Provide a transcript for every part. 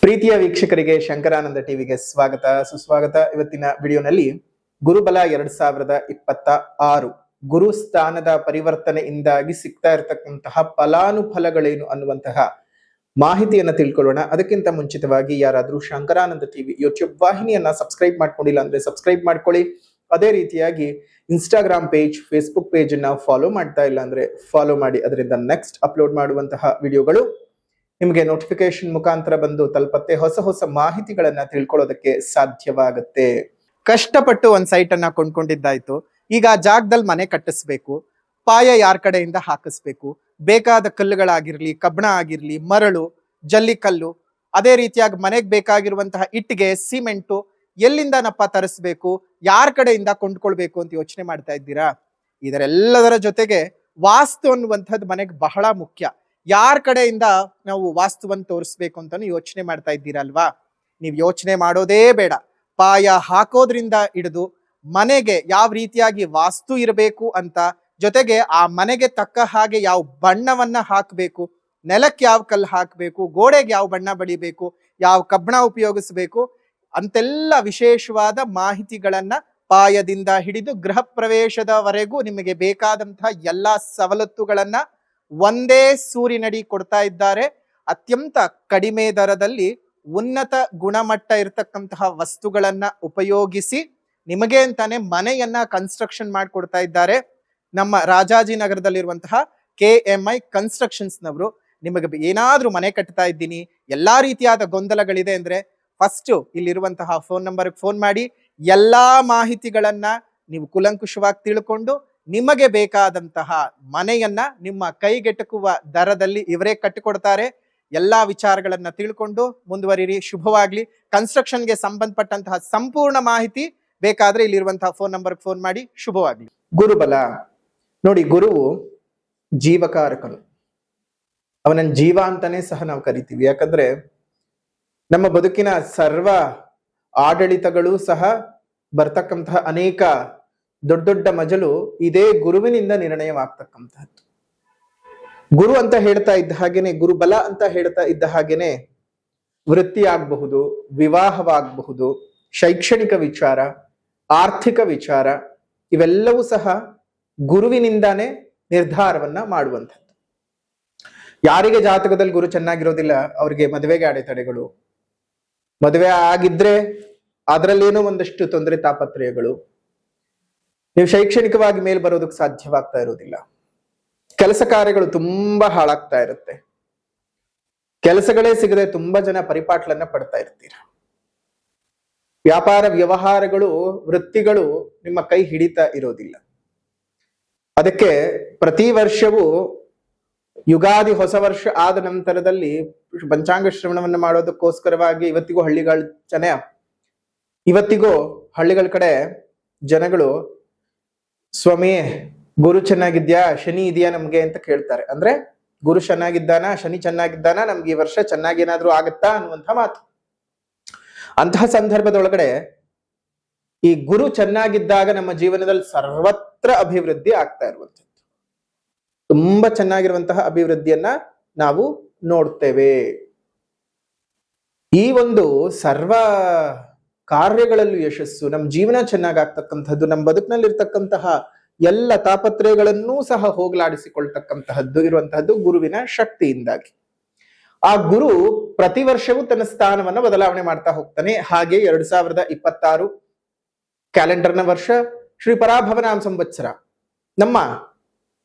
ಪ್ರೀತಿಯ ವೀಕ್ಷಕರಿಗೆ ಶಂಕರಾನಂದ ಟಿವಿಗೆ ಸ್ವಾಗತ ಸುಸ್ವಾಗತ. ಇವತ್ತಿನ ವಿಡಿಯೋನಲ್ಲಿ ಗುರುಬಲ 2026 ಗುರು ಸ್ಥಾನದ ಪರಿವರ್ತನೆಯಿಂದಾಗಿ ಸಿಗ್ತಾ ಇರತಕ್ಕಂತಹ ಫಲಾನುಫಲಗಳೇನು ಅನ್ನುವಂತಹ ಮಾಹಿತಿಯನ್ನ ತಿಳ್ಕೊಳ್ಳೋಣ. ಅದಕ್ಕಿಂತ ಮುಂಚಿತವಾಗಿ ಯಾರಾದ್ರೂ ಶಂಕರಾನಂದ ಟಿವಿ ಯೂಟ್ಯೂಬ್ ವಾಹಿನಿಯನ್ನ ಸಬ್ಸ್ಕ್ರೈಬ್ ಮಾಡ್ಕೊಂಡಿಲ್ಲ ಅಂದ್ರೆ ಸಬ್ಸ್ಕ್ರೈಬ್ ಮಾಡ್ಕೊಳ್ಳಿ. ಅದೇ ರೀತಿಯಾಗಿ ಇನ್ಸ್ಟಾಗ್ರಾಮ್ ಪೇಜ್, ಫೇಸ್ಬುಕ್ ಪೇಜ್ ಅನ್ನ ಫಾಲೋ ಮಾಡ್ತಾ ಇಲ್ಲ ಅಂದ್ರೆ ಫಾಲೋ ಮಾಡಿ. ಅದರಿಂದ ನೆಕ್ಸ್ಟ್ ಅಪ್ಲೋಡ್ ಮಾಡುವಂತಹ ವಿಡಿಯೋಗಳು ನಿಮಗೆ ನೋಟಿಫಿಕೇಶನ್ ಮುಖಾಂತರ ಬಂದು ತಲುಪತ್ತೆ. ಹೊಸ ಹೊಸ ಮಾಹಿತಿಗಳನ್ನ ತಿಳ್ಕೊಳ್ಳೋದಕ್ಕೆ ಸಾಧ್ಯವಾಗುತ್ತೆ. ಕಷ್ಟಪಟ್ಟು ಒಂದ್ ಸೈಟ್ ಅನ್ನ ಕೊಂಡ್ಕೊಂಡಿದ್ದಾಯ್ತು. ಈಗ ಜಾಗದಲ್ಲಿ ಮನೆ ಕಟ್ಟಿಸ್ಬೇಕು, ಪಾಯ ಯಾರ ಕಡೆಯಿಂದ ಹಾಕಿಸ್ಬೇಕು, ಬೇಕಾದ ಕಲ್ಲುಗಳಾಗಿರ್ಲಿ, ಕಬ್ಬಣ ಆಗಿರ್ಲಿ, ಮರಳು, ಜಲ್ಲಿಕಲ್ಲು, ಅದೇ ರೀತಿಯಾಗಿ ಮನೆಗೆ ಬೇಕಾಗಿರುವಂತಹ ಇಟ್ಟಿಗೆ, ಸಿಮೆಂಟು ಎಲ್ಲಿಂದನಪ್ಪ ತರಿಸ್ಬೇಕು, ಯಾರ ಕಡೆಯಿಂದ ಕೊಂಡ್ಕೊಳ್ಬೇಕು ಅಂತ ಯೋಚನೆ ಮಾಡ್ತಾ ಇದ್ದೀರಾ? ಇದರೆಲ್ಲದರ ಜೊತೆಗೆ ವಾಸ್ತು ಅನ್ನುವಂಥದ್ದು ಮನೆಗೆ ಬಹಳ ಮುಖ್ಯ. ಯಾರ ಕಡೆಯಿಂದ ನಾವು ವಾಸ್ತುವನ್ನು ತೋರಿಸ್ಬೇಕು ಅಂತಾನು ಯೋಚನೆ ಮಾಡ್ತಾ ಇದ್ದೀರಲ್ವಾ? ನೀವು ಯೋಚನೆ ಮಾಡೋದೇ ಬೇಡ. ಪಾಯ ಹಾಕೋದ್ರಿಂದ ಹಿಡಿದು ಮನೆಗೆ ಯಾವ ರೀತಿಯಾಗಿ ವಾಸ್ತು ಇರಬೇಕು ಅಂತ, ಜೊತೆಗೆ ಆ ಮನೆಗೆ ತಕ್ಕ ಹಾಗೆ ಯಾವ ಬಣ್ಣವನ್ನ ಹಾಕಬೇಕು, ನೆಲಕ್ಕೆ ಯಾವ ಕಲ್ಲು ಹಾಕಬೇಕು, ಗೋಡೆಗೆ ಯಾವ ಬಣ್ಣ ಬಳಿಬೇಕು, ಯಾವ ಕಬ್ಬಣ ಉಪಯೋಗಿಸ್ಬೇಕು ಅಂತೆಲ್ಲ ವಿಶೇಷವಾದ ಮಾಹಿತಿಗಳನ್ನ ಪಾಯದಿಂದ ಹಿಡಿದು ಗೃಹ ಪ್ರವೇಶದವರೆಗೂ ನಿಮಗೆ ಬೇಕಾದಂತಹ ಎಲ್ಲಾ ಸವಲತ್ತುಗಳನ್ನ ಒಂದೇ ಸೂರಿನಡಿ ಕೊಡ್ತಾ ಇದ್ದಾರೆ. ಅತ್ಯಂತ ಕಡಿಮೆ ದರದಲ್ಲಿ ಉನ್ನತ ಗುಣಮಟ್ಟ ಇರತಕ್ಕಂತಹ ವಸ್ತುಗಳನ್ನ ಉಪಯೋಗಿಸಿ ನಿಮಗೆ ಅಂತಾನೆ ಮನೆಯನ್ನ ಕನ್ಸ್ಟ್ರಕ್ಷನ್ ಮಾಡಿಕೊಡ್ತಾ ಇದ್ದಾರೆ. ನಮ್ಮ ರಾಜಾಜಿನಗರದಲ್ಲಿರುವಂತಹ KMI ಕನ್ಸ್ಟ್ರಕ್ಷನ್ಸ್ ನವರು ನಿಮಗೆ ಏನಾದ್ರೂ ಮನೆ ಕಟ್ತಾ ಇದ್ದೀನಿ, ಎಲ್ಲಾ ರೀತಿಯಾದ ಗೊಂದಲಗಳಿದೆ ಅಂದ್ರೆ ಫಸ್ಟ್ ಇಲ್ಲಿರುವಂತಹ ಫೋನ್ ನಂಬರ್ಗೆ ಫೋನ್ ಮಾಡಿ ಎಲ್ಲಾ ಮಾಹಿತಿಗಳನ್ನ ನೀವು ಕುಲಂಕುಷವಾಗಿ ತಿಳ್ಕೊಂಡು ನಿಮಗೆ ಬೇಕಾದಂತಹ ಮನೆಯನ್ನ ನಿಮ್ಮ ಕೈಗೆಟಕುವ ದರದಲ್ಲಿ ಇವರೇ ಕಟ್ಟಿಕೊಡ್ತಾರೆ. ಎಲ್ಲಾ ವಿಚಾರಗಳನ್ನ ತಿಳ್ಕೊಂಡು ಮುಂದುವರಿರಿ. ಶುಭವಾಗ್ಲಿ. ಕನ್ಸ್ಟ್ರಕ್ಷನ್ಗೆ ಸಂಬಂಧಪಟ್ಟಂತಹ ಸಂಪೂರ್ಣ ಮಾಹಿತಿ ಬೇಕಾದ್ರೆ ಇಲ್ಲಿರುವಂತಹ ಫೋನ್ ನಂಬರ್ಗೆ ಫೋನ್ ಮಾಡಿ. ಶುಭವಾಗ್ಲಿ. ಗುರುಬಲ ನೋಡಿ, ಗುರುವು ಜೀವಕಾರಕನು. ಅವನನ್ನ ಜೀವ ಅಂತಾನೆ ಸಹ ನಾವು ಕರಿತೀವಿ. ಯಾಕಂದ್ರೆ ನಮ್ಮ ಬದುಕಿನ ಸರ್ವ ಆಡಳಿತಗಳು ಸಹ ಬರ್ತಕ್ಕಂತಹ ಅನೇಕ ದೊಡ್ಡ ದೊಡ್ಡ ಮಜಲು ಇದೇ ಗುರುವಿನಿಂದ ನಿರ್ಣಯವಾಗ್ತಕ್ಕಂತಹದ್ದು. ಗುರು ಅಂತ ಹೇಳ್ತಾ ಇದ್ದ ಹಾಗೇನೆ, ಗುರುಬಲ ಅಂತ ಹೇಳ್ತಾ ಇದ್ದ ಹಾಗೇನೆ ವೃತ್ತಿ ಆಗಬಹುದು, ವಿವಾಹವಾಗಬಹುದು, ಶೈಕ್ಷಣಿಕ ವಿಚಾರ, ಆರ್ಥಿಕ ವಿಚಾರ, ಇವೆಲ್ಲವೂ ಸಹ ಗುರುವಿನಿಂದಾನೇ ನಿರ್ಧಾರವನ್ನ ಮಾಡುವಂಥದ್ದು. ಯಾರಿಗೆ ಜಾತಕದಲ್ಲಿ ಗುರು ಚೆನ್ನಾಗಿರೋದಿಲ್ಲ ಅವರಿಗೆ ಮದುವೆಗೆ ಅಡೆತಡೆಗಳು, ಮದುವೆ ಆಗಿದ್ರೆ ಅದರಲ್ಲೇನೋ ಒಂದಷ್ಟು ತೊಂದರೆ ತಾಪತ್ರಯಗಳು, ನೀವು ಶೈಕ್ಷಣಿಕವಾಗಿ ಮೇಲ್ ಬರೋದಕ್ಕೆ ಸಾಧ್ಯವಾಗ್ತಾ ಇರೋದಿಲ್ಲ, ಕೆಲಸ ಕಾರ್ಯಗಳು ತುಂಬಾ ಹಾಳಾಗ್ತಾ ಇರುತ್ತೆ, ಕೆಲಸಗಳೇ ಸಿಗದೆ ತುಂಬಾ ಜನ ಪರಿಪಾಟ್ಲನ್ನ ಪಡ್ತಾ ಇರ್ತೀರ, ವ್ಯಾಪಾರ ವ್ಯವಹಾರಗಳು, ವೃತ್ತಿಗಳು ನಿಮ್ಮ ಕೈ ಹಿಡಿತಾ ಇರೋದಿಲ್ಲ. ಅದಕ್ಕೆ ಪ್ರತಿ ವರ್ಷವೂ ಯುಗಾದಿ ಹೊಸ ವರ್ಷ ಆದ ನಂತರದಲ್ಲಿ ಪಂಚಾಂಗ ಶ್ರವಣವನ್ನು ಮಾಡೋದಕ್ಕೋಸ್ಕರವಾಗಿ ಇವತ್ತಿಗೂ ಹಳ್ಳಿಗಳ ಕಡೆ ಜನಗಳು ಸ್ವಾಮಿ ಗುರು ಚೆನ್ನಾಗಿದ್ಯಾ, ಶನಿ ಇದೆಯಾ ನಮ್ಗೆ ಅಂತ ಕೇಳ್ತಾರೆ. ಅಂದ್ರೆ ಗುರು ಚೆನ್ನಾಗಿದ್ದಾನ, ಶನಿ ಚೆನ್ನಾಗಿದ್ದಾನ, ನಮ್ಗೆ ಈ ವರ್ಷ ಚೆನ್ನಾಗಿ ಏನಾದ್ರೂ ಆಗತ್ತಾ ಅನ್ನುವಂಥ ಮಾತು. ಅಂತಹ ಸಂದರ್ಭದೊಳಗಡೆ ಈ ಗುರು ಚೆನ್ನಾಗಿದ್ದಾಗ ನಮ್ಮ ಜೀವನದಲ್ಲಿ ಸರ್ವತ್ರ ಅಭಿವೃದ್ಧಿ ಆಗ್ತಾ ಇರುವಂಥದ್ದು, ತುಂಬಾ ಚೆನ್ನಾಗಿರುವಂತಹ ಅಭಿವೃದ್ಧಿಯನ್ನ ನಾವು ನೋಡ್ತೇವೆ. ಈ ಒಂದು ಸರ್ವ ಕಾರ್ಯಗಳಲ್ಲೂ ಯಶಸ್ಸು, ನಮ್ಮ ಜೀವನ ಚೆನ್ನಾಗಾಗ್ತಕ್ಕಂಥದ್ದು, ನಮ್ಮ ಬದುಕಿನಲ್ಲಿ ಇರ್ತಕ್ಕಂತಹ ಎಲ್ಲ ತಾಪತ್ರಯಗಳನ್ನೂ ಸಹ ಹೋಗಲಾಡಿಸಿಕೊಳ್ತಕ್ಕಂತಹದ್ದು ಇರುವಂತಹದ್ದು ಗುರುವಿನ ಶಕ್ತಿಯಿಂದಾಗಿ. ಆ ಗುರು ಪ್ರತಿ ವರ್ಷವೂ ತನ್ನ ಸ್ಥಾನವನ್ನ ಬದಲಾವಣೆ ಮಾಡ್ತಾ ಹೋಗ್ತಾನೆ. ಹಾಗೆ 2026 ಕ್ಯಾಲೆಂಡರ್ನ ವರ್ಷ ಶ್ರೀ ಪರಾಭವನಾಮ ಸಂವತ್ಸರ, ನಮ್ಮ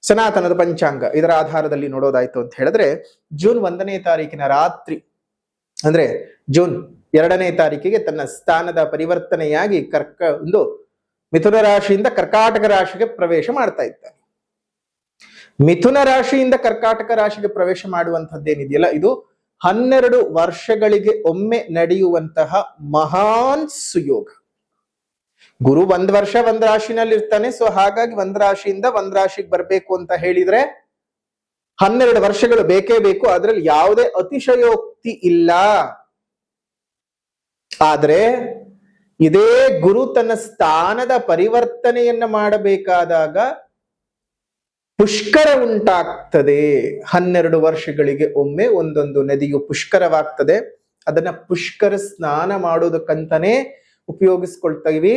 ಸನಾತನದ ಪಂಚಾಂಗ, ಇದರ ಆಧಾರದಲ್ಲಿ ನೋಡೋದಾಯ್ತು ಅಂತ ಹೇಳಿದ್ರೆ ಜೂನ್ 1ನೇ ತಾರೀಕಿನ ರಾತ್ರಿ, ಅಂದ್ರೆ ಜೂನ್ 2ನೇ ತಾರೀಕಿಗೆ ತನ್ನ ಸ್ಥಾನದ ಪರಿವರ್ತನೆಯಾಗಿ ಮಿಥುನ ರಾಶಿಯಿಂದ ಕರ್ಕಾಟಕ ರಾಶಿಗೆ ಪ್ರವೇಶ ಮಾಡ್ತಾ ಇದ್ದಾನೆ. ಮಿಥುನ ರಾಶಿಯಿಂದ ಕರ್ಕಾಟಕ ರಾಶಿಗೆ ಪ್ರವೇಶ ಮಾಡುವಂತದ್ದೇನಿದೆಯಲ್ಲ, ಇದು 12 ವರ್ಷಗಳಿಗೆ ಒಮ್ಮೆ ನಡೆಯುವಂತಹ ಮಹಾನ್ ಸುಯೋಗ. ಗುರು 1 ವರ್ಷ 1 ರಾಶಿನಲ್ಲಿ ಇರ್ತಾನೆ. ಸೊ ಹಾಗಾಗಿ 1 ರಾಶಿಯಿಂದ 1 ರಾಶಿಗೆ ಬರ್ಬೇಕು ಅಂತ ಹೇಳಿದ್ರೆ 12 ವರ್ಷಗಳು ಬೇಕೇ ಬೇಕು. ಅದ್ರಲ್ಲಿ ಯಾವುದೇ ಅತಿಶಯೋಕ್ತಿ ಇಲ್ಲ. ಆದ್ರೆ ಇದೇ ಗುರು ತನ್ನ ಸ್ಥಾನದ ಪರಿವರ್ತನೆಯನ್ನ ಮಾಡಬೇಕಾದಾಗ ಪುಷ್ಕರ ಉಂಟಾಗ್ತದೆ. 12 ವರ್ಷಗಳಿಗೆ ಒಮ್ಮೆ ಒಂದೊಂದು ನದಿಯು ಪುಷ್ಕರವಾಗ್ತದೆ. ಅದನ್ನ ಪುಷ್ಕರ ಸ್ನಾನ ಮಾಡೋದಕ್ಕಂತಾನೆ ಉಪಯೋಗಿಸ್ಕೊಳ್ತೀವಿ.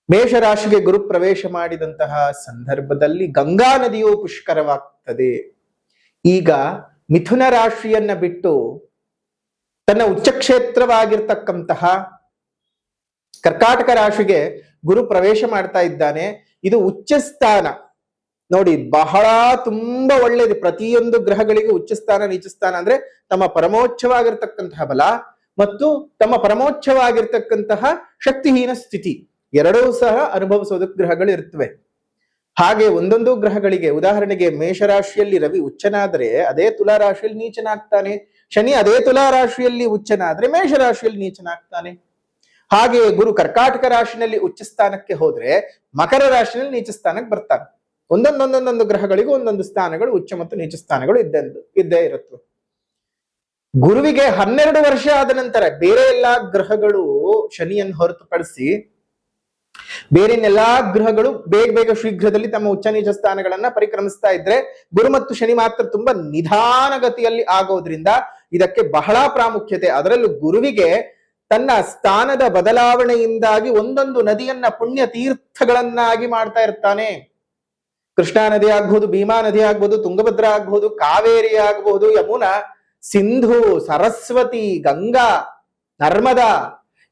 ಮೇಷರಾಶಿಗೆ ಗುರು ಪ್ರವೇಶ ಮಾಡಿದಂತಹ ಸಂದರ್ಭದಲ್ಲಿ ಗಂಗಾ ನದಿಯು ಪುಷ್ಕರವಾಗ್ತದೆ. ಈಗ ಮಿಥುನ ರಾಶಿಯನ್ನ ಬಿಟ್ಟು ತನ್ನ ಉಚ್ಚ ಕ್ಷೇತ್ರವಾಗಿರ್ತಕ್ಕಂತಹ ಕರ್ಕಾಟಕ ರಾಶಿಗೆ ಗುರು ಪ್ರವೇಶ ಮಾಡ್ತಾ ಇದ್ದಾನೆ. ಇದು ಉಚ್ಚ ಸ್ಥಾನ ನೋಡಿ, ಬಹಳ ತುಂಬಾ ಒಳ್ಳೇದು. ಪ್ರತಿಯೊಂದು ಗ್ರಹಗಳಿಗೂ ಉಚ್ಚ ಸ್ಥಾನ ನೀಚ ಸ್ಥಾನ ಅಂದ್ರೆ ತಮ್ಮ ಪರಮೋಚ್ಚವಾಗಿರ್ತಕ್ಕಂತಹ ಬಲ ಮತ್ತು ತಮ್ಮ ಪರಮೋಚ್ಚವಾಗಿರ್ತಕ್ಕಂತಹ ಶಕ್ತಿಹೀನ ಸ್ಥಿತಿ ಎರಡೂ ಸಹ ಅನುಭವಿಸೋದಕ್ಕೆ ಗ್ರಹಗಳು ಇರ್ತವೆ. ಹಾಗೆ ಒಂದೊಂದು ಗ್ರಹಗಳಿಗೆ, ಉದಾಹರಣೆಗೆ ಮೇಷರಾಶಿಯಲ್ಲಿ ರವಿ ಉಚ್ಚನಾದ್ರೆ ಅದೇ ತುಲಾ ರಾಶಿಯಲ್ಲಿ ನೀಚನಾಗ್ತಾನೆ. ಶನಿ ಅದೇ ತುಲಾ ರಾಶಿಯಲ್ಲಿ ಉಚ್ಚನಾದ್ರೆ ಮೇಷರಾಶಿಯಲ್ಲಿ ನೀಚನಾಗ್ತಾನೆ. ಹಾಗೆ ಗುರು ಕರ್ಕಾಟಕ ರಾಶಿನಲ್ಲಿ ಉಚ್ಚ ಸ್ಥಾನಕ್ಕೆ ಹೋದ್ರೆ ಮಕರ ರಾಶಿಯಲ್ಲಿ ನೀಚ ಸ್ಥಾನಕ್ಕೆ ಬರ್ತಾನೆ. ಒಂದೊಂದೊಂದೊಂದೊಂದು ಗ್ರಹಗಳಿಗೂ ಒಂದೊಂದು ಸ್ಥಾನಗಳು ಉಚ್ಚ ಮತ್ತು ನೀಚ ಸ್ಥಾನಗಳು ಇದ್ದೇ ಇರುತ್ತವೆ. ಗುರುವಿಗೆ 12 ವರ್ಷ ಆದ ನಂತರ ಬೇರೆ ಎಲ್ಲಾ ಗ್ರಹಗಳು ಶನಿಯನ್ನು ಹೊರತುಪಡಿಸಿ ಬೇರೆನೆಲ್ಲಾ ಗ್ರಹಗಳು ಬೇಗ ಶೀಘ್ರದಲ್ಲಿ ತಮ್ಮ ಉಚ್ಚ ನೀಚ ಸ್ಥಾನಗಳನ್ನ ಪರಿಕ್ರಮಿಸ್ತಾ ಇದ್ರೆ, ಗುರು ಮತ್ತು ಶನಿ ಮಾತ್ರ ತುಂಬಾ ನಿಧಾನಗತಿಯಲ್ಲಿ ಆಗೋದ್ರಿಂದ ಇದಕ್ಕೆ ಬಹಳ ಪ್ರಾಮುಖ್ಯತೆ. ಅದರಲ್ಲೂ ಗುರುವಿಗೆ ತನ್ನ ಸ್ಥಾನದ ಬದಲಾವಣೆಯಿಂದಾಗಿ ಒಂದೊಂದು ನದಿಯನ್ನ ಪುಣ್ಯ ತೀರ್ಥಗಳನ್ನಾಗಿ ಮಾಡ್ತಾ ಇರ್ತಾನೆ. ಕೃಷ್ಣಾ ನದಿ ಆಗ್ಬಹುದು, ಭೀಮಾ ನದಿ ಆಗ್ಬಹುದು, ತುಂಗಭದ್ರ ಆಗ್ಬಹುದು, ಕಾವೇರಿ ಆಗ್ಬಹುದು, ಯಮುನಾ, ಸಿಂಧು, ಸರಸ್ವತಿ, ಗಂಗಾ, ನರ್ಮದಾ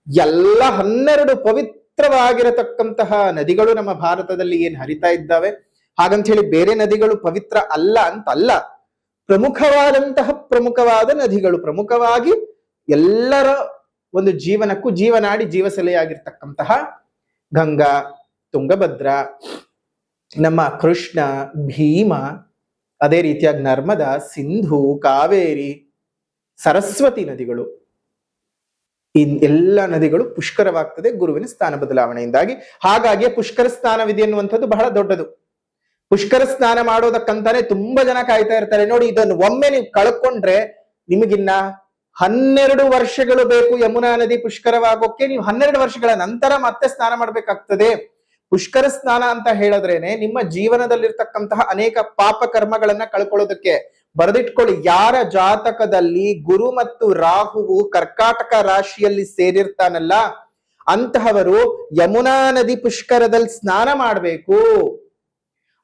ಎಲ್ಲ 12 ಪವಿತ್ರವಾಗಿರತಕ್ಕಂತಹ ನದಿಗಳು ನಮ್ಮ ಭಾರತದಲ್ಲಿ ಏನ್ ಹರಿತಾ ಇದ್ದಾವೆ. ಹಾಗಂತ ಹೇಳಿ ಬೇರೆ ನದಿಗಳು ಪವಿತ್ರ ಅಲ್ಲ ಅಂತಲ್ಲ. ಪ್ರಮುಖವಾದ ನದಿಗಳು, ಪ್ರಮುಖವಾಗಿ ಎಲ್ಲರ ಒಂದು ಜೀವನಕ್ಕೂ ಜೀವನಾಡಿ ಜೀವಸೆಲೆಯಾಗಿರ್ತಕ್ಕಂತಹ ಗಂಗಾ, ತುಂಗಭದ್ರ, ನಮ್ಮ ಕೃಷ್ಣ, ಭೀಮ, ಅದೇ ರೀತಿಯಾಗಿ ನರ್ಮದಾ, ಸಿಂಧು, ಕಾವೇರಿ, ಸರಸ್ವತಿ ನದಿಗಳು, ಈ ಎಲ್ಲ ನದಿಗಳು ಪುಷ್ಕರವಾಗ್ತದೆ ಗುರುವಿನ ಸ್ಥಾನ ಬದಲಾವಣೆಯಿಂದಾಗಿ. ಹಾಗಾಗಿ ಪುಷ್ಕರ ಸ್ನಾನವಿದೆ ಎನ್ನುವಂಥದ್ದು ಬಹಳ ದೊಡ್ಡದು. ಪುಷ್ಕರ ಸ್ನಾನ ಮಾಡೋದಕ್ಕಂತಾನೆ ತುಂಬಾ ಜನ ಕಾಯ್ತಾ ಇರ್ತಾರೆ. ನೋಡಿ, ಇದನ್ನು ಒಮ್ಮೆ ನೀವು ಕಳ್ಕೊಂಡ್ರೆ ನಿಮಗಿನ್ನ 12 ವರ್ಷಗಳು ಬೇಕು ಯಮುನಾ ನದಿ ಪುಷ್ಕರವಾಗೋಕೆ. ನೀವು 12 ವರ್ಷಗಳ ನಂತರ ಮತ್ತೆ ಸ್ನಾನ ಮಾಡ್ಬೇಕಾಗ್ತದೆ. ಪುಷ್ಕರ ಸ್ನಾನ ಅಂತ ಹೇಳಿದ್ರೇನೆ ನಿಮ್ಮ ಜೀವನದಲ್ಲಿರ್ತಕ್ಕಂತಹ ಅನೇಕ ಪಾಪ ಕರ್ಮಗಳನ್ನ ಕಳ್ಕೊಳ್ಳೋದಕ್ಕೆ. ಬರೆದಿಟ್ಕೊಳ್ಳಿ, ಯಾರ ಜಾತಕದಲ್ಲಿ ಗುರು ಮತ್ತು ರಾಹುವು ಕರ್ಕಾಟಕ ರಾಶಿಯಲ್ಲಿ ಸೇರಿರ್ತಾನಲ್ಲ ಅಂತಹವರು ಯಮುನಾ ನದಿ ಪುಷ್ಕರದಲ್ಲಿ ಸ್ನಾನ ಮಾಡಬೇಕು.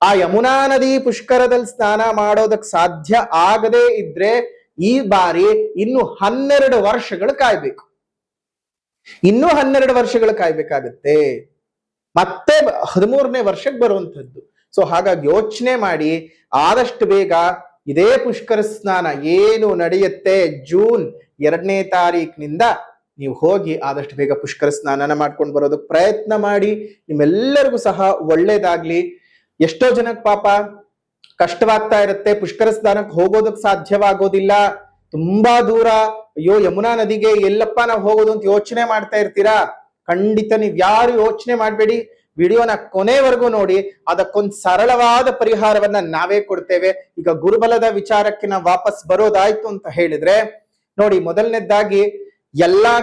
ಆ ಯಮುನಾ ನದಿ ಪುಷ್ಕರದಲ್ಲಿ ಸ್ನಾನ ಮಾಡೋದಕ್ಕೆ ಸಾಧ್ಯ ಆಗದೇ ಇದ್ರೆ ಈ ಬಾರಿ ಇನ್ನು 12 ವರ್ಷಗಳು ಕಾಯ್ಬೇಕು. ಇನ್ನೂ 12 ವರ್ಷಗಳು ಕಾಯ್ಬೇಕಾಗತ್ತೆ. ಮತ್ತೆ 13ನೇ ವರ್ಷಕ್ಕೆ ಬರುವಂಥದ್ದು. ಸೊ ಹಾಗಾಗಿ ಯೋಚನೆ ಮಾಡಿ ಆದಷ್ಟು ಬೇಗ ಇದೇ ಪುಷ್ಕರ ಸ್ನಾನ ಏನು ನಡೆಯುತ್ತೆ ಜೂನ್ 2ನೇ ತಾರೀಕಿನಿಂದ ನೀವು ಹೋಗಿ ಆದಷ್ಟು ಬೇಗ ಪುಷ್ಕರ ಸ್ನಾನನ ಮಾಡ್ಕೊಂಡು ಬರೋದಕ್ಕೆ ಪ್ರಯತ್ನ ಮಾಡಿ. ನಿಮ್ಮೆಲ್ಲರಿಗೂ ಸಹ ಒಳ್ಳೇದಾಗ್ಲಿ. ಎಷ್ಟೋ ಜನಕ್ಕೆ ಪಾಪ ಕಷ್ಟವಾಗ್ತಾ ಇರುತ್ತೆ, ಪುಷ್ಕರ ಸ್ನಾನಕ್ಕೆ ಹೋಗೋದಕ್ಕೆ ಸಾಧ್ಯವಾಗೋದಿಲ್ಲ, ತುಂಬಾ ದೂರ, ಅಯ್ಯೋ ಯಮುನಾ ನದಿಗೆ ಎಲ್ಲಪ್ಪ ನಾವು ಹೋಗೋದು ಅಂತ ಯೋಚನೆ ಮಾಡ್ತಾ ಇರ್ತೀರಾ. ಖಂಡಿತ ನೀವ್ ಯಾರು ಯೋಚನೆ ಮಾಡ್ಬೇಡಿ. ವಿಡಿಯೋನ ಕೊನೆವರೆಗೂ ನೋಡಿ, ಅದಕ್ಕೊಂದು ಸರಳವಾದ ಪರಿಹಾರವನ್ನ ನಾವೇ ಕೊಡ್ತೇವೆ. ಈಗ ಗುರುಬಲದ ವಿಚಾರಕ್ಕೆ ನಾವು ವಾಪಸ್ ಬರೋದಾಯ್ತು ಅಂತ ಹೇಳಿದ್ರೆ ನೋಡಿ, ಮೊದಲನೇದಾಗಿ ಎಲ್ಲಾ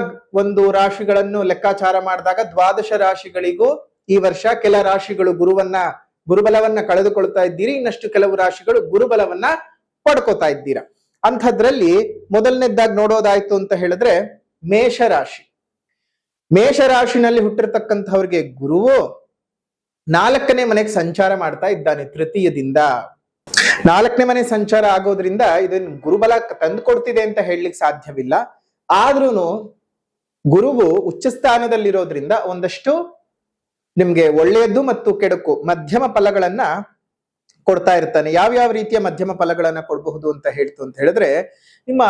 ಒಂದು ರಾಶಿಗಳನ್ನು ಲೆಕ್ಕಾಚಾರ ಮಾಡಿದಾಗ 12 ರಾಶಿಗಳಿಗೂ ಈ ವರ್ಷ ಕೆಲ ರಾಶಿಗಳು ಗುರುಬಲವನ್ನ ಕಳೆದುಕೊಳ್ತಾ ಇದ್ದೀರಿ, ಇನ್ನಷ್ಟು ಕೆಲವು ರಾಶಿಗಳು ಗುರುಬಲವನ್ನ ಪಡ್ಕೋತಾ ಇದ್ದೀರಾ. ಅಂಥದ್ರಲ್ಲಿ ಮೊದಲನೇದಾಗಿ ನೋಡೋದಾಯ್ತು ಅಂತ ಹೇಳಿದ್ರೆ ಮೇಷರಾಶಿನಲ್ಲಿ ಹುಟ್ಟಿರ್ತಕ್ಕಂಥವ್ರಿಗೆ ಗುರುವು 4ನೇ ಮನೆಗೆ ಸಂಚಾರ ಮಾಡ್ತಾ ಇದ್ದಾನೆ. ತೃತೀಯದಿಂದ 4ನೇ ಮನೆ ಸಂಚಾರ ಆಗೋದ್ರಿಂದ ಇದನ್ನು ಗುರುಬಲ ತಂದುಕೊಡ್ತಿದೆ ಅಂತ ಹೇಳಲಿಕ್ಕೆ ಸಾಧ್ಯವಿಲ್ಲ. ಆದ್ರೂನು ಗುರುವು ಉಚ್ಚ ಸ್ಥಾನದಲ್ಲಿರೋದ್ರಿಂದ ಒಂದಷ್ಟು ನಿಮ್ಗೆ ಒಳ್ಳೆಯದು ಮತ್ತು ಕೆಡುಕು ಮಧ್ಯಮ ಫಲಗಳನ್ನ ಕೊಡ್ತಾ ಇರ್ತಾನೆ. ಯಾವ್ಯಾವ ರೀತಿಯ ಮಧ್ಯಮ ಫಲಗಳನ್ನ ಕೊಡಬಹುದು ಅಂತ ಹೇಳಿದ್ರೆ, ನಿಮ್ಮ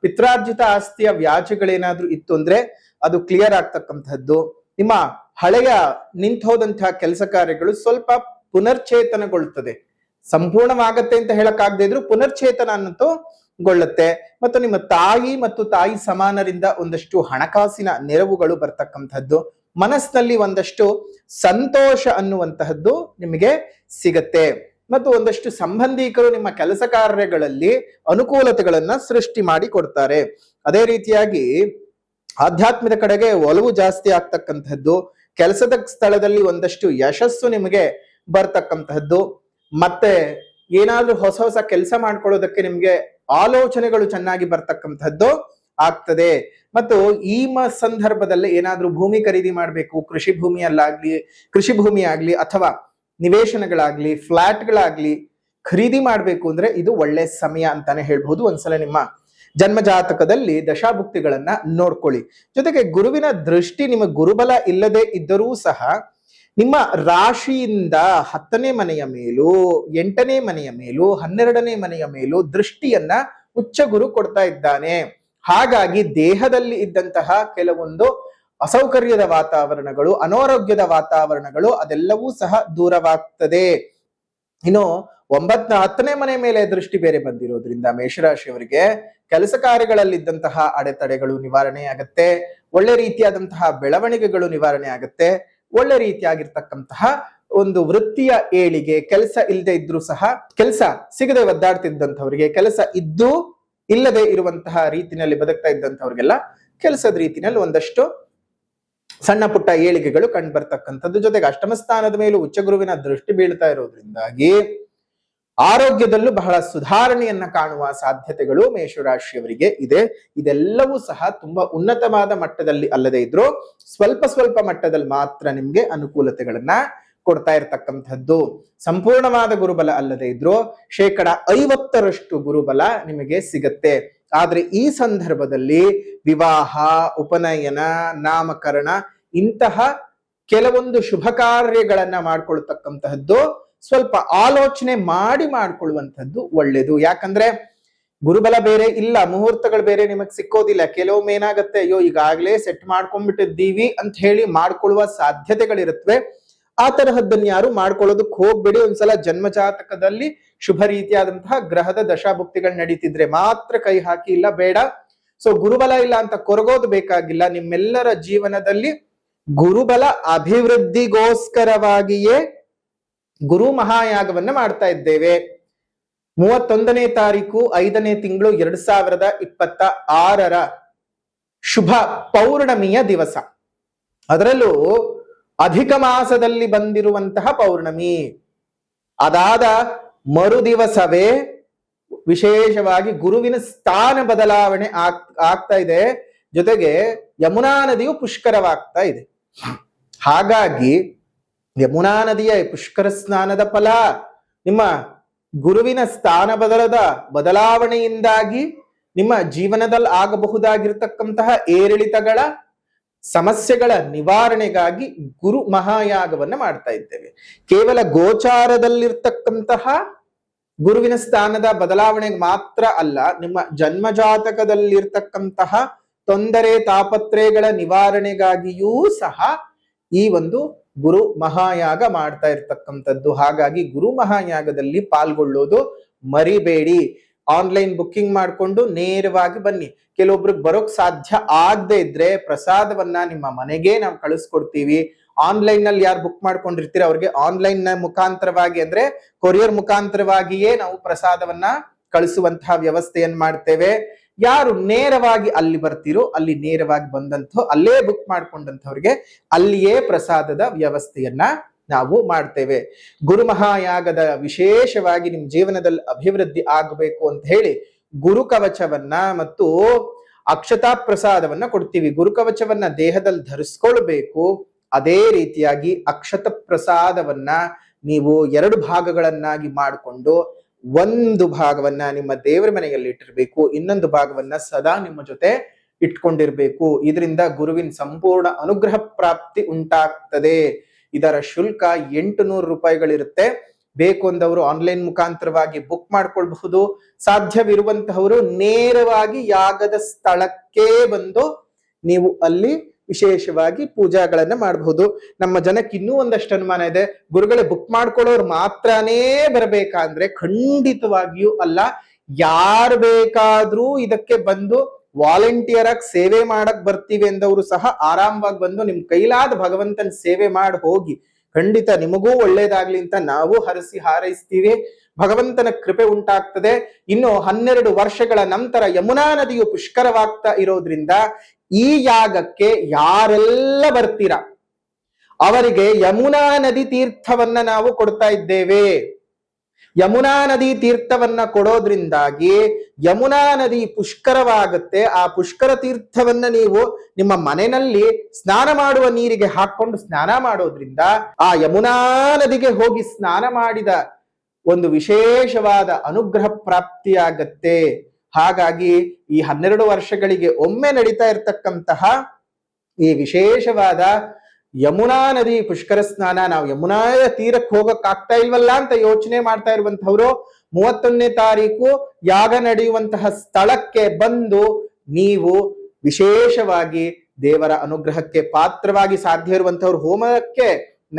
ಪಿತ್ರಾರ್ಜಿತ ಆಸ್ತಿಯ ವ್ಯಾಜ್ಯಗಳೇನಾದ್ರೂ ಇತ್ತು ಅಂದ್ರೆ ಅದು ಕ್ಲಿಯರ್ ಆಗ್ತಕ್ಕಂಥದ್ದು. ನಿಮ್ಮ ಹಳೆಯ ನಿಂತೋದಂತಹ ಕೆಲಸ ಕಾರ್ಯಗಳು ಸ್ವಲ್ಪ ಪುನರ್ಚೇತನಗೊಳ್ತದೆ. ಸಂಪೂರ್ಣವಾಗತ್ತೆ ಅಂತ ಹೇಳಕ್ಕಾಗದೇ ಇದ್ರು ಪುನರ್ಚೇತನ ಅನ್ನೋಗೊಳ್ಳುತ್ತೆ. ಮತ್ತು ನಿಮ್ಮ ತಾಯಿ ಮತ್ತು ತಾಯಿ ಸಮಾನರಿಂದ ಒಂದಷ್ಟು ಹಣಕಾಸಿನ ನೆರವುಗಳು ಬರ್ತಕ್ಕಂಥದ್ದು. ಮನಸ್ಸಿನಲ್ಲಿ ಒಂದಷ್ಟು ಸಂತೋಷ ಅನ್ನುವಂತಹದ್ದು ನಿಮಗೆ ಸಿಗತ್ತೆ. ಮತ್ತು ಒಂದಷ್ಟು ಸಂಬಂಧಿಕರು ನಿಮ್ಮ ಕೆಲಸ ಕಾರ್ಯಗಳಲ್ಲಿ ಅನುಕೂಲತೆಗಳನ್ನ ಸೃಷ್ಟಿ ಮಾಡಿ ಕೊಡ್ತಾರೆ. ಅದೇ ರೀತಿಯಾಗಿ ಆಧ್ಯಾತ್ಮದ ಕಡೆಗೆ ಒಲವು ಜಾಸ್ತಿ ಆಗ್ತಕ್ಕಂಥದ್ದು. ಕೆಲಸದ ಸ್ಥಳದಲ್ಲಿ ಒಂದಷ್ಟು ಯಶಸ್ಸು ನಿಮಗೆ ಬರ್ತಕ್ಕಂತಹದ್ದು. ಮತ್ತೆ ಏನಾದ್ರೂ ಹೊಸ ಕೆಲಸ ಮಾಡ್ಕೊಳ್ಳೋದಕ್ಕೆ ನಿಮ್ಗೆ ಆಲೋಚನೆಗಳು ಚೆನ್ನಾಗಿ ಬರ್ತಕ್ಕಂಥದ್ದು. ಆಗ್ತದೆ. ಮತ್ತು ಈ ಸಂದರ್ಭದಲ್ಲಿ ಏನಾದ್ರೂ ಭೂಮಿ ಖರೀದಿ ಮಾಡ್ಬೇಕು, ಕೃಷಿ ಭೂಮಿ ಆಗ್ಲಿ ಅಥವಾ ನಿವೇಶನಗಳಾಗ್ಲಿ ಫ್ಲಾಟ್ಗಳಾಗ್ಲಿ ಖರೀದಿ ಮಾಡ್ಬೇಕು ಅಂದ್ರೆ ಇದು ಒಳ್ಳೆ ಸಮಯ ಅಂತಾನೆ ಹೇಳ್ಬಹುದು. ಒಂದ್ಸಲ ನಿಮ್ಮ ಜನ್ಮ ಜಾತಕದಲ್ಲಿ ದಶಾಭುಕ್ತಿಗಳನ್ನ ನೋಡ್ಕೊಳ್ಳಿ. ಜೊತೆಗೆ ಗುರುವಿನ ದೃಷ್ಟಿ ನಿಮಗೆ ಗುರುಬಲ ಇಲ್ಲದೆ ಇದ್ದರೂ ಸಹ ನಿಮ್ಮ ರಾಶಿಯಿಂದ 10ನೇ ಮನೆಯ ಮೇಲೂ 8ನೇ ಮನೆಯ ಮೇಲೂ 12ನೇ ಮನೆಯ ಮೇಲೂ ದೃಷ್ಟಿಯನ್ನ ಉಚ್ಚ ಗುರು ಕೊಡ್ತಾ ಇದ್ದಾನೆ. ಹಾಗಾಗಿ ದೇಹದಲ್ಲಿ ಇದ್ದಂತಹ ಕೆಲವೊಂದು ಅಸೌಕರ್ಯದ ವಾತಾವರಣಗಳು, ಅನಾರೋಗ್ಯದ ವಾತಾವರಣಗಳು ಅದೆಲ್ಲವೂ ಸಹ ದೂರವಾಗ್ತದೆ. ಇನ್ನು 10ನೇ ಮನೆ ಮೇಲೆ ದೃಷ್ಟಿ ಬೇರೆ ಬಂದಿರೋದ್ರಿಂದ ಮೇಷರಾಶಿಯವರಿಗೆ ಕೆಲಸ ಕಾರ್ಯಗಳಲ್ಲಿದ್ದಂತಹ ಅಡೆತಡೆಗಳು ನಿವಾರಣೆ ಆಗತ್ತೆ, ಒಳ್ಳೆ ರೀತಿಯಾದಂತಹ ಬೆಳವಣಿಗೆಗಳು ನಿವಾರಣೆ ಆಗತ್ತೆ, ಒಳ್ಳೆ ರೀತಿಯಾಗಿರ್ತಕ್ಕಂತಹ ಒಂದು ವೃತ್ತಿಯ ಏಳಿಗೆ, ಕೆಲಸ ಇಲ್ಲದೆ ಇದ್ರೂ ಸಹ ಕೆಲಸ ಸಿಗದೆ ಒದ್ದಾಡ್ತಿದ್ದಂಥವ್ರಿಗೆ, ಕೆಲಸ ಇದ್ದು ಇಲ್ಲದೆ ಇರುವಂತಹ ರೀತಿನಲ್ಲಿ ಬದುಕ್ತಾ ಇದ್ದಂಥವ್ರಿಗೆಲ್ಲ ಕೆಲಸದ ರೀತಿನಲ್ಲಿ ಒಂದಷ್ಟು ಸಣ್ಣ ಪುಟ್ಟ ಏಳಿಗೆಗಳು ಕಂಡು ಬರ್ತಕ್ಕಂಥದ್ದು. ಜೊತೆಗೆ ಅಷ್ಟಮ ಸ್ಥಾನದ ಮೇಲೂ ಉಚ್ಚ ಗುರುವಿನ ದೃಷ್ಟಿ ಬೀಳ್ತಾ ಇರೋದ್ರಿಂದಾಗಿ ಆರೋಗ್ಯದಲ್ಲೂ ಬಹಳ ಸುಧಾರಣೆಯನ್ನ ಕಾಣುವ ಸಾಧ್ಯತೆಗಳು ಮೇಷರಾಶಿಯವರಿಗೆ ಇದೆ. ಇದೆಲ್ಲವೂ ಸಹ ತುಂಬಾ ಉನ್ನತವಾದ ಮಟ್ಟದಲ್ಲಿ ಅಲ್ಲದೆ ಇದ್ರೂ ಸ್ವಲ್ಪ ಮಟ್ಟದಲ್ಲಿ ಮಾತ್ರ ನಿಮ್ಗೆ ಅನುಕೂಲತೆಗಳನ್ನ ಕೊಡ್ತಾ ಇರ್ತಕ್ಕಂಥದ್ದು. ಸಂಪೂರ್ಣವಾದ ಗುರುಬಲ ಅಲ್ಲದೆ ಇದ್ರೂ 50% ಗುರುಬಲ ನಿಮಗೆ ಸಿಗತ್ತೆ. ಆದ್ರೆ ಈ ಸಂದರ್ಭದಲ್ಲಿ ವಿವಾಹ, ಉಪನಯನ, ನಾಮಕರಣ ಇಂತಹ ಕೆಲವೊಂದು ಶುಭ ಕಾರ್ಯಗಳನ್ನ ಮಾಡ್ಕೊಳ್ತಕ್ಕಂತಹದ್ದು ಸ್ವಲ್ಪ ಆಲೋಚನೆ ಮಾಡ್ಕೊಳ್ಳುವಂಥದ್ದು ಒಳ್ಳೇದು. ಯಾಕಂದ್ರೆ ಗುರುಬಲ ಬೇರೆ ಇಲ್ಲ, ಮುಹೂರ್ತಗಳು ಬೇರೆ ನಿಮಗ್ ಸಿಕ್ಕೋದಿಲ್ಲ. ಕೆಲವೊಮ್ಮೆ ಏನಾಗತ್ತೆ, ಅಯ್ಯೋ ಈಗಾಗ್ಲೇ ಸೆಟ್ ಮಾಡ್ಕೊಂಡ್ಬಿಟ್ಟಿದ್ದೀವಿ ಅಂತ ಹೇಳಿ ಮಾಡ್ಕೊಳ್ಳುವ ಸಾಧ್ಯತೆಗಳಿರುತ್ತವೆ. ಆ ತರಹದ್ದನ್ನು ಯಾರು ಮಾಡ್ಕೊಳ್ಳೋದಕ್ಕೆ ಹೋಗ್ಬೇಡಿ. ಒಂದ್ಸಲ ಜನ್ಮ ಜಾತಕದಲ್ಲಿ ಶುಭ ರೀತಿಯಾದಂತಹ ಗ್ರಹದ ದಶಾಭುಕ್ತಿಗಳು ನಡೀತಿದ್ರೆ ಮಾತ್ರ ಕೈ ಹಾಕಿ, ಇಲ್ಲ ಬೇಡ. ಸೊ ಗುರುಬಲ ಇಲ್ಲ ಅಂತ ಕೊರಗೋದು ಬೇಕಾಗಿಲ್ಲ. ನಿಮ್ಮೆಲ್ಲರ ಜೀವನದಲ್ಲಿ ಗುರುಬಲ ಅಭಿವೃದ್ಧಿಗೋಸ್ಕರವಾಗಿಯೇ ಗುರು ಮಹಾಯಾಗವನ್ನ ಮಾಡ್ತಾ ಇದ್ದೇವೆ. 31ನೇ ತಾರೀಕು 5ನೇ ತಿಂಗಳು 2026 ಶುಭ ಪೌರ್ಣಮಿಯ ದಿವಸ, ಅದರಲ್ಲೂ ಅಧಿಕ ಮಾಸದಲ್ಲಿ ಬಂದಿರುವಂತಹ ಪೌರ್ಣಮಿ. ಅದಾದ ಮರು ದಿವಸವೇ ವಿಶೇಷವಾಗಿ ಗುರುವಿನ ಸ್ಥಾನ ಬದಲಾವಣೆ ಆಗ್ತಾ ಇದೆ. ಜೊತೆಗೆ ಯಮುನಾ ನದಿಯು ಪುಷ್ಕರವಾಗ್ತಾ ಇದೆ. ಹಾಗಾಗಿ ಯಮುನಾ ನದಿಯ ಪುಷ್ಕರ ಸ್ನಾನದ ಫಲ, ನಿಮ್ಮ ಗುರುವಿನ ಸ್ಥಾನ ಬದಲಾವಣೆಯಿಂದಾಗಿ ನಿಮ್ಮ ಜೀವನದಲ್ಲಿ ಆಗಬಹುದಾಗಿರ್ತಕ್ಕಂತಹ ಏರಿಳಿತಗಳ ಸಮಸ್ಯೆಗಳ ನಿವಾರಣೆಗಾಗಿ ಗುರು ಮಹಾಯಾಗವನ್ನ ಮಾಡ್ತಾ ಇದ್ದೇವೆ. ಕೇವಲ ಗೋಚಾರದಲ್ಲಿರ್ತಕ್ಕಂತಹ ಗುರುವಿನ ಸ್ಥಾನದ ಬದಲಾವಣೆಗೆ ಮಾತ್ರ ಅಲ್ಲ, ನಿಮ್ಮ ಜನ್ಮ ಜಾತಕದಲ್ಲಿರ್ತಕ್ಕಂತಹ ತೊಂದರೆ ತಾಪತ್ರಯಗಳ ನಿವಾರಣೆಗಾಗಿಯೂ ಸಹ ಈ ಒಂದು ಗುರು ಮಹಾಯಾಗ ಮಾಡ್ತಾ ಇರ್ತಕ್ಕಂಥದ್ದು. ಹಾಗಾಗಿ ಗುರು ಮಹಾಯಾಗದಲ್ಲಿ ಪಾಲ್ಗೊಳ್ಳೋದು ಮರಿಬೇಡಿ. ಆನ್ಲೈನ್ ಬುಕ್ಕಿಂಗ್ ಮಾಡಿಕೊಂಡು ನೇರವಾಗಿ ಬನ್ನಿ. ಕೆಲವೊಬ್ರಿಗೆ ಬರೋಕ್ ಸಾಧ್ಯ ಆಗದೆ ಇದ್ರೆ ಪ್ರಸಾದವನ್ನ ನಿಮ್ಮ ಮನೆಗೆ ನಾವು ಕಳಿಸ್ಕೊಡ್ತೀವಿ. ಆನ್ಲೈನ್ ನಲ್ಲಿ ಯಾರು ಬುಕ್ ಮಾಡ್ಕೊಂಡಿರ್ತೀರ ಅವ್ರಿಗೆ ಆನ್ಲೈನ್ ನ ಮುಖಾಂತರವಾಗಿ ಅಂದ್ರೆ ಕೊರಿಯರ್ ಮುಖಾಂತರವಾಗಿಯೇ ನಾವು ಪ್ರಸಾದವನ್ನ ಕಳಿಸುವಂತಹ ವ್ಯವಸ್ಥೆಯನ್ನ ಮಾಡ್ತೇವೆ. ಯಾರು ನೇರವಾಗಿ ಅಲ್ಲಿ ಬರ್ತಿರೋ ಅಲ್ಲಿ ನೇರವಾಗಿ ಬಂದಂತ ಅಲ್ಲೇ ಬುಕ್ ಮಾಡ್ಕೊಂಡಂತವ್ರಿಗೆ ಅಲ್ಲಿಯೇ ಪ್ರಸಾದದ ವ್ಯವಸ್ಥೆಯನ್ನ ನಾವು ಮಾಡ್ತೇವೆ. ಗುರು ಮಹಾಯಾಗದ ವಿಶೇಷವಾಗಿ ನಿಮ್ ಜೀವನದಲ್ಲಿ ಅಭಿವೃದ್ಧಿ ಆಗಬೇಕು ಅಂತ ಹೇಳಿ ಗುರುಕವಚವನ್ನ ಮತ್ತು ಅಕ್ಷತಾ ಪ್ರಸಾದವನ್ನ ಕೊಡ್ತೀವಿ. ಗುರುಕವಚವನ್ನ ದೇಹದಲ್ಲಿ ಧರಿಸ್ಕೊಳ್ಬೇಕು. ಅದೇ ರೀತಿಯಾಗಿ ಅಕ್ಷತ ಪ್ರಸಾದವನ್ನ ನೀವು 2 ಭಾಗಗಳನ್ನಾಗಿ ಮಾಡಿಕೊಂಡು ಒಂದು ಭಾಗವನ್ನ ನಿಮ್ಮ ದೇವರ ಮನೆಯಲ್ಲಿ ಇಟ್ಟಿರ್ಬೇಕು, ಇನ್ನೊಂದು ಭಾಗವನ್ನ ಸದಾ ನಿಮ್ಮ ಜೊತೆ ಇಟ್ಕೊಂಡಿರ್ಬೇಕು. ಇದರಿಂದ ಗುರುವಿನ ಸಂಪೂರ್ಣ ಅನುಗ್ರಹ ಪ್ರಾಪ್ತಿ ಉಂಟಾಗ್ತದೆ. ಇದರ ಶುಲ್ಕ 800 ರೂಪಾಯಿಗಳಿರುತ್ತೆ. ಬೇಕು ಅಂದವರು ಆನ್ಲೈನ್ ಮುಖಾಂತರವಾಗಿ ಬುಕ್ ಮಾಡ್ಕೊಳ್ಬಹುದು. ಸಾಧ್ಯವಿರುವಂತಹವರು ನೇರವಾಗಿ ಯಾಗದ ಸ್ಥಳಕ್ಕೆ ಬಂದು ನೀವು ಅಲ್ಲಿ ವಿಶೇಷವಾಗಿ ಪೂಜಾಗಳನ್ನ ಮಾಡಬಹುದು. ನಮ್ಮ ಜನಕ್ಕೆ ಇನ್ನೂ ಒಂದಷ್ಟು ಅನುಮಾನ ಇದೆ, ಗುರುಗಳೇ ಬುಕ್ ಮಾಡ್ಕೊಳ್ಳೋರು ಮಾತ್ರನೇ ಬರಬೇಕಂದ್ರೆ ಖಂಡಿತವಾಗಿಯೂ ಅಲ್ಲ. ಯಾರು ಬೇಕಾದ್ರೂ ಇದಕ್ಕೆ ಬಂದು ವಾಲಂಟಿಯರ್ ಆಗಿ ಸೇವೆ ಮಾಡಕ್ ಬರ್ತೀವಿ ಎಂದವರು ಸಹ ಆರಾಮವಾಗಿ ಬಂದು ನಿಮ್ ಕೈಲಾದ ಭಗವಂತನ ಸೇವೆ ಮಾಡಿ ಹೋಗಿ. ಖಂಡಿತ ನಿಮಗೂ ಒಳ್ಳೇದಾಗ್ಲಿ ಅಂತ ನಾವು ಹರಸಿ ಹಾರೈಸ್ತೀವಿ. ಭಗವಂತನ ಕೃಪೆ ಉಂಟಾಗ್ತದೆ. ಇನ್ನು 12 ವರ್ಷಗಳ ನಂತರ ಯಮುನಾ ನದಿಯು ಪುಷ್ಕರವಾಗ್ತಾ ಇರೋದ್ರಿಂದ ಈ ಯಾಗಕ್ಕೆ ಯಾರೆಲ್ಲ ಬರ್ತೀರಾ ಅವರಿಗೆ ಯಮುನಾ ನದಿ ತೀರ್ಥವನ್ನ ನಾವು ಕೊಡ್ತಾ ಇದ್ದೇವೆ. ಯಮುನಾ ನದಿ ತೀರ್ಥವನ್ನ ಕೊಡೋದ್ರಿಂದಾಗಿ ಯಮುನಾ ನದಿ ಪುಷ್ಕರವಾಗುತ್ತೆ. ಆ ಪುಷ್ಕರ ತೀರ್ಥವನ್ನ ನೀವು ನಿಮ್ಮ ಮನೆಯಲ್ಲಿ ಸ್ನಾನ ಮಾಡುವ ನೀರಿಗೆ ಹಾಕೊಂಡು ಸ್ನಾನ ಮಾಡೋದ್ರಿಂದ ಆ ಯಮುನಾ ನದಿಗೆ ಹೋಗಿ ಸ್ನಾನ ಮಾಡಿದ ಒಂದು ವಿಶೇಷವಾದ ಅನುಗ್ರಹ ಪ್ರಾಪ್ತಿಯಾಗತ್ತೆ. ಹಾಗಾಗಿ ಈ 12 ವರ್ಷಗಳಿಗೆ ಒಮ್ಮೆ ನಡೀತಾ ಇರತಕ್ಕಂತಹ ಈ ವಿಶೇಷವಾದ ಯಮುನಾ ನದಿ ಪುಷ್ಕರ ಸ್ನಾನ, ನಾವು ಯಮುನಾ ತೀರಕ್ಕೆ ಹೋಗಕ್ ಆಗ್ತಾ ಇಲ್ವಲ್ಲ ಅಂತ ಯೋಚನೆ ಮಾಡ್ತಾ ಇರುವಂತವ್ರು 31ನೇ ತಾರೀಕು ಯಾಗ ನಡೆಯುವಂತಹ ಸ್ಥಳಕ್ಕೆ ಬಂದು ನೀವು ವಿಶೇಷವಾಗಿ ದೇವರ ಅನುಗ್ರಹಕ್ಕೆ ಪಾತ್ರವಾಗಿ ಸಾಧ್ಯ ಇರುವಂತವ್ರು ಹೋಮಕ್ಕೆ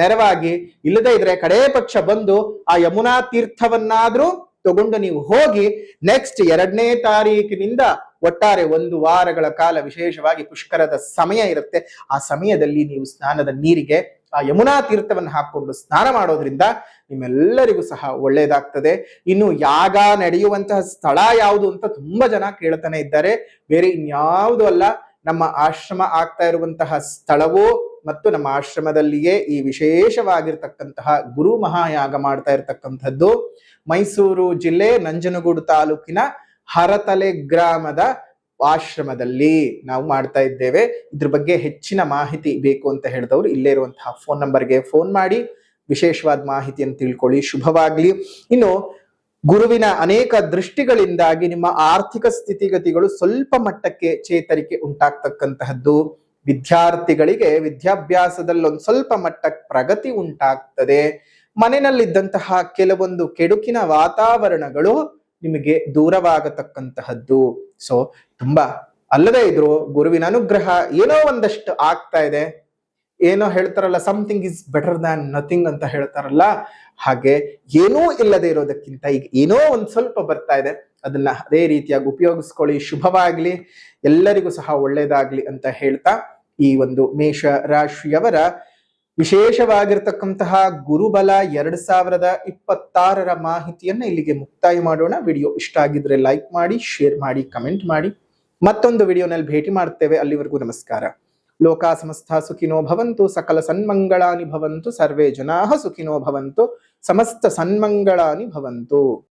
ನೆರವಾಗಿ, ಇಲ್ಲದೆ ಇದ್ರೆ ಕಡೇ ಪಕ್ಷ ಬಂದು ಆ ಯಮುನಾ ತೀರ್ಥವನ್ನಾದ್ರೂ ತಗೊಂಡು ನೀವು ಹೋಗಿ ನೆಕ್ಸ್ಟ್ 2ನೇ ತಾರೀಕಿನಿಂದ ಒಟ್ಟಾರೆ 1 ವಾರಗಳ ಕಾಲ ವಿಶೇಷವಾಗಿ ಪುಷ್ಕರದ ಸಮಯ ಇರುತ್ತೆ. ಆ ಸಮಯದಲ್ಲಿ ನೀವು ಸ್ನಾನದ ನೀರಿಗೆ ಆ ಯಮುನಾ ತೀರ್ಥವನ್ನು ಹಾಕೊಂಡು ಸ್ನಾನ ಮಾಡೋದ್ರಿಂದ ನಿಮ್ಮೆಲ್ಲರಿಗೂ ಸಹ ಒಳ್ಳೇದಾಗ್ತದೆ. ಇನ್ನು ಯಾಗ ನಡೆಯುವಂತಹ ಸ್ಥಳ ಯಾವುದು ಅಂತ ತುಂಬಾ ಜನ ಕೇಳ್ತಾನೆ ಇದ್ದಾರೆ. ಬೇರೆ ಇನ್ಯಾವುದು ಅಲ್ಲ, ನಮ್ಮ ಆಶ್ರಮ ಆಗ್ತಾ ಇರುವಂತಹ ಸ್ಥಳವು ಮತ್ತು ನಮ್ಮ ಆಶ್ರಮದಲ್ಲಿಯೇ ಈ ವಿಶೇಷವಾಗಿರ್ತಕ್ಕಂತಹ ಗುರು ಮಹಾಯಾಗ ಮಾಡ್ತಾ ಇರತಕ್ಕಂಥದ್ದು ಮೈಸೂರು ಜಿಲ್ಲೆ ನಂಜನಗೂಡು ತಾಲೂಕಿನ ಹರತಲೆ ಗ್ರಾಮದ ಆಶ್ರಮದಲ್ಲಿ ನಾವು ಮಾಡ್ತಾ ಇದ್ದೇವೆ. ಇದ್ರ ಬಗ್ಗೆ ಹೆಚ್ಚಿನ ಮಾಹಿತಿ ಬೇಕು ಅಂತ ಹೇಳಿದವರು ಇಲ್ಲೇ ಇರುವಂತಹ ಫೋನ್ ನಂಬರ್ಗೆ ಫೋನ್ ಮಾಡಿ ವಿಶೇಷವಾದ ಮಾಹಿತಿಯನ್ನು ತಿಳ್ಕೊಳ್ಳಿ. ಶುಭವಾಗ್ಲಿ. ಇನ್ನು ಗುರುವಿನ ಅನೇಕ ದೃಷ್ಟಿಗಳಿಂದಾಗಿ ನಿಮ್ಮ ಆರ್ಥಿಕ ಸ್ಥಿತಿಗತಿಗಳು ಸ್ವಲ್ಪ ಮಟ್ಟಕ್ಕೆ ಚೇತರಿಕೆ ಉಂಟಾಗ್ತಕ್ಕಂತಹದ್ದು. ವಿದ್ಯಾರ್ಥಿಗಳಿಗೆ ವಿದ್ಯಾಭ್ಯಾಸದಲ್ಲಿ ಒಂದು ಸ್ವಲ್ಪ ಮಟ್ಟಕ್ಕೆ ಪ್ರಗತಿ ಉಂಟಾಗ್ತದೆ. ಮನೆಯಲ್ಲಿದ್ದಂತಹ ಕೆಲವೊಂದು ಕೆಡುಕಿನ ವಾತಾವರಣಗಳು ನಿಮಗೆ ದೂರವಾಗತಕ್ಕಂತಹದ್ದು. ಸೊ ತುಂಬಾ ಅಲ್ಲದೆ ಇದ್ರು ಗುರುವಿನ ಅನುಗ್ರಹ ಏನೋ ಒಂದಷ್ಟು ಆಗ್ತಾ ಇದೆ. ಏನೋ ಹೇಳ್ತಾರಲ್ಲ, something is better than nothing ಅಂತ ಹೇಳ್ತಾರಲ್ಲ, ಹಾಗೆ ಏನೂ ಇಲ್ಲದೆ ಇರೋದಕ್ಕಿಂತ ಈಗ ಏನೋ ಒಂದ್ ಸ್ವಲ್ಪ ಬರ್ತಾ ಇದೆ, ಅದನ್ನ ಅದೇ ರೀತಿಯಾಗಿ ಉಪಯೋಗಿಸ್ಕೊಳ್ಳಿ. ಶುಭವಾಗ್ಲಿ, ಎಲ್ಲರಿಗೂ ಸಹ ಒಳ್ಳೇದಾಗ್ಲಿ ಅಂತ ಹೇಳ್ತಾ ಈ ಒಂದು ಮೇಷ ರಾಶಿಯವರ ವಿಶೇಷವಾಗಿರ್ತಕ್ಕಂತಹ ಗುರುಬಲ 2026ರ ಮಾಹಿತಿಯನ್ನ ಇಲ್ಲಿಗೆ ಮುಕ್ತಾಯ ಮಾಡೋಣ. ವಿಡಿಯೋ ಇಷ್ಟ ಆಗಿದ್ರೆ ಲೈಕ್ ಮಾಡಿ, ಶೇರ್ ಮಾಡಿ, ಕಮೆಂಟ್ ಮಾಡಿ. ಮತ್ತೊಂದು ವಿಡಿಯೋನಲ್ಲಿ ಭೇಟಿ ಮಾಡ್ತೇವೆ. ಅಲ್ಲಿವರೆಗೂ ನಮಸ್ಕಾರ. ಲೋಕಾ ಸಮಸ್ತ ಸುಖಿನೋ ಭವಂತು, ಸಕಲ ಸನ್ಮಂಗಳಾನಿ ಭವಂತು, ಸರ್ವೇ ಜನಾಃ ಸುಖಿನೋ ಭವಂತು, ಸಮಸ್ತ ಸನ್ಮಂಗಳಾನಿ ಭವಂತು.